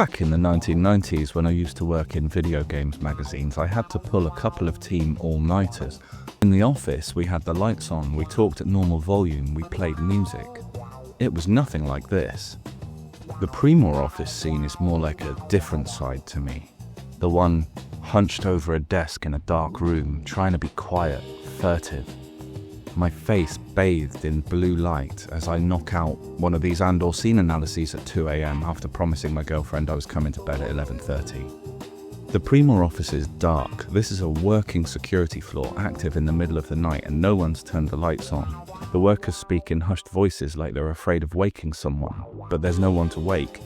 Back in the 1990s, when I used to work in video games magazines, I had to pull a couple of team all-nighters. In the office, we had the lights on, we talked at normal volume, we played music. It was nothing like this. The Pre-Mor office scene is more like a different side to me. The one hunched over a desk in a dark room, trying to be quiet, furtive. My face bathed in blue light as I knock out one of these Andor scene analyses at 2 AM after promising my girlfriend I was coming to bed at 11:30. The Pre-Mor office is dark. This is a working security floor, active in the middle of the night, and no one's turned the lights on. The workers speak in hushed voices like they're afraid of waking someone, but there's no one to wake.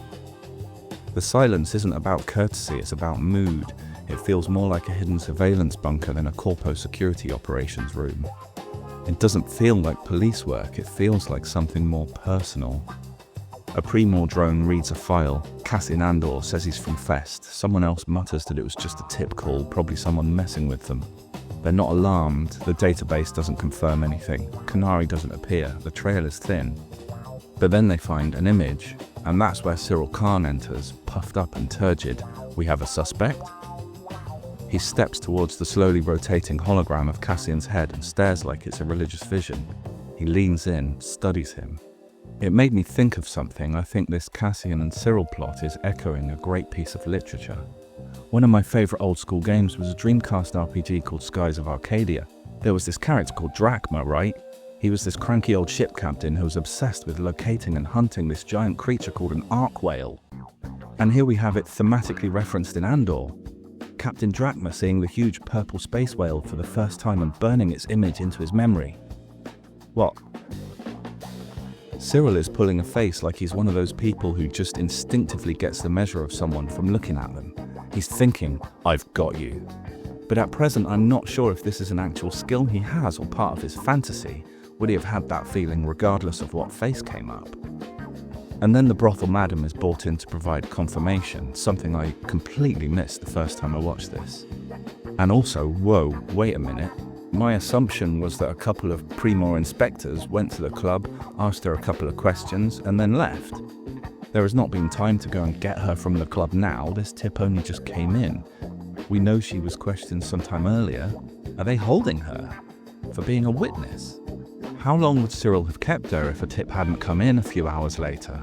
The silence isn't about courtesy, it's about mood. It feels more like a hidden surveillance bunker than a corpo security operations room. It doesn't feel like police work, it feels like something more personal. A Pre-Mor drone reads a file. Cassian Andor says he's from Fest. Someone else mutters that it was just a tip call, probably someone messing with them. They're not alarmed, the database doesn't confirm anything. Canary doesn't appear, the trail is thin. But then they find an image, and that's where Syril Karn enters, puffed up and turgid. We have a suspect? He steps towards the slowly rotating hologram of Cassian's head and stares like it's a religious vision. He leans in, studies him. It made me think of something. I think this Cassian and Syril plot is echoing a great piece of literature. One of my favourite old school games was a Dreamcast RPG called Skies of Arcadia. There was this character called Drachma, right? He was this cranky old ship captain who was obsessed with locating and hunting this giant creature called an arc whale. And here we have it thematically referenced in Andor. Captain Drachma seeing the huge purple space whale for the first time and burning its image into his memory. What? Syril is pulling a face like he's one of those people who just instinctively gets the measure of someone from looking at them. He's thinking, I've got you. But at present, I'm not sure if this is an actual skill he has or part of his fantasy. Would he have had that feeling regardless of what face came up? And then the brothel madam is brought in to provide confirmation, something I completely missed the first time I watched this. And also, whoa, wait a minute. My assumption was that a couple of Pre-Mor inspectors went to the club, asked her a couple of questions, and then left. There has not been time to go and get her from the club now. This tip only just came in. We know she was questioned sometime earlier. Are they holding her for being a witness? How long would Syril have kept her if a tip hadn't come in a few hours later?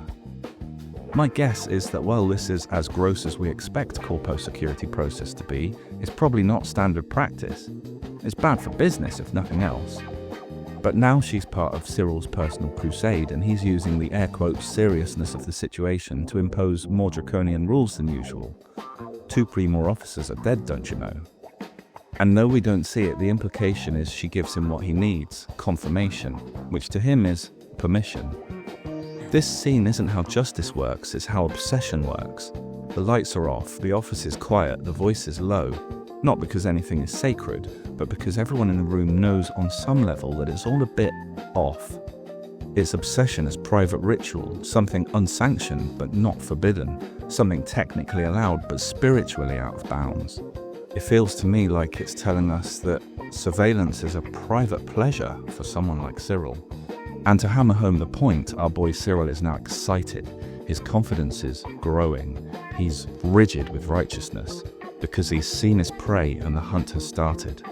My guess is that while this is as gross as we expect corpo security process to be, it's probably not standard practice. It's bad for business if nothing else. But now she's part of Syril's personal crusade, and he's using the air quotes seriousness of the situation to impose more draconian rules than usual. 2 Pre-Mor officers are dead, don't you know? And though we don't see it, the implication is she gives him what he needs, confirmation, which to him is permission. This scene isn't how justice works, it's how obsession works. The lights are off, the office is quiet, the voice is low. Not because anything is sacred, but because everyone in the room knows on some level that it's all a bit off. It's obsession as private ritual, something unsanctioned but not forbidden, something technically allowed but spiritually out of bounds. It feels to me like it's telling us that surveillance is a private pleasure for someone like Syril. And to hammer home the point, our boy Syril is now excited. His confidence is growing. He's rigid with righteousness, because he's seen his prey and the hunt has started.